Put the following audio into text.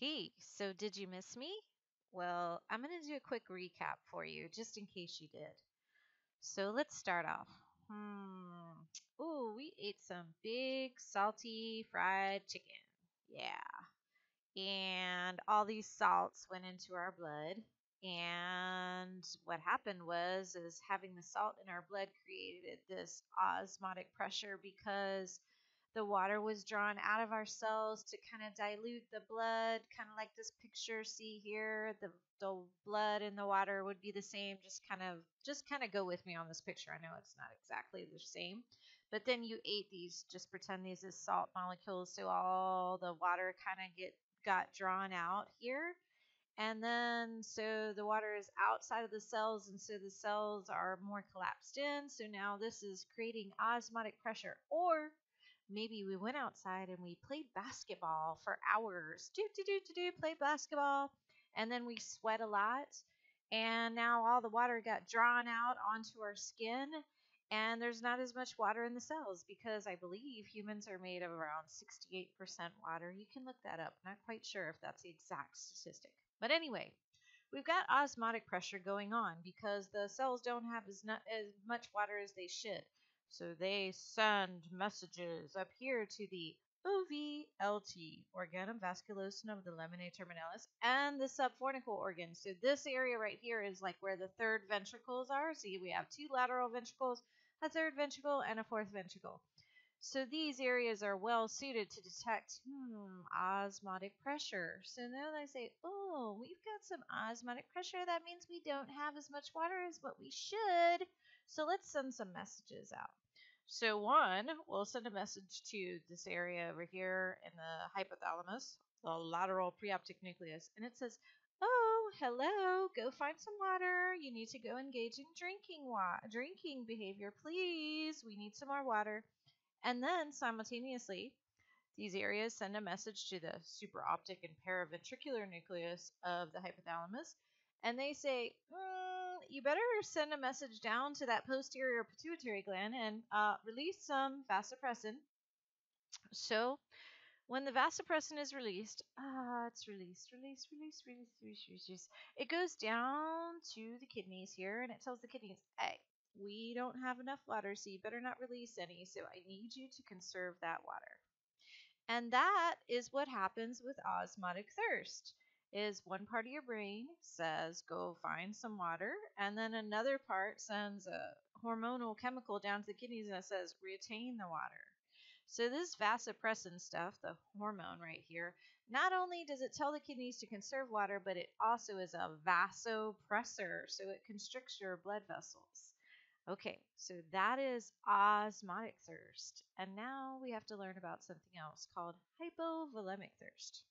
Hey, so did you miss me? Well, I'm going to do a quick recap for you, just in case you did. So let's start off. Ooh, we ate some big, salty, fried chicken. Yeah. And all these salts went into our blood. And what happened was, is having the salt in our blood created this osmotic pressure because the water was drawn out of our cells to kind of dilute the blood, kind of like this picture. See here, the blood and the water would be the same. Just kind of go with me on this picture. I know it's not exactly the same, but then you ate these. Just pretend these is salt molecules, so all the water kind of got drawn out here. And then, so the water is outside of the cells, and so the cells are more collapsed in. So now this is creating osmotic pressure. Or maybe we went outside and we played basketball for hours. Play basketball. And then we sweat a lot. And now all the water got drawn out onto our skin. And there's not as much water in the cells because I believe humans are made of around 68% water. You can look that up. Not quite sure if that's the exact statistic. But anyway, we've got osmotic pressure going on because the cells don't have as much water as they should. So they send messages up here to the OVLT, organum vasculosum of the lamina terminalis, and the subfornical organ. So this area right here is like where the third ventricles are. See, we have two lateral ventricles, a third ventricle, and a fourth ventricle. So these areas are well suited to detect osmotic pressure. So now they say, oh, we've got some osmotic pressure. That means we don't have as much water as what we should. So let's send some messages out. So one, we'll send a message to this area over here in the hypothalamus, the lateral preoptic nucleus, and it says, oh, hello, go find some water. You need to go engage in drinking behavior, please. We need some more water. And then simultaneously, these areas send a message to the supraoptic and paraventricular nucleus of the hypothalamus, and they say, you better send a message down to that posterior pituitary gland and release some vasopressin. So when the vasopressin is released, it's released. It goes down to the kidneys here, and it tells the kidneys, hey, we don't have enough water, so you better not release any, so I need you to conserve that water. And that is what happens with osmotic thirst. Is one part of your brain says go find some water, and then another part sends a hormonal chemical down to the kidneys and it says retain the water. So this vasopressin stuff, the hormone right here, not only does it tell the kidneys to conserve water, but it also is a vasopressor, so it constricts your blood vessels. Okay, so that is osmotic thirst. And now we have to learn about something else called hypovolemic thirst.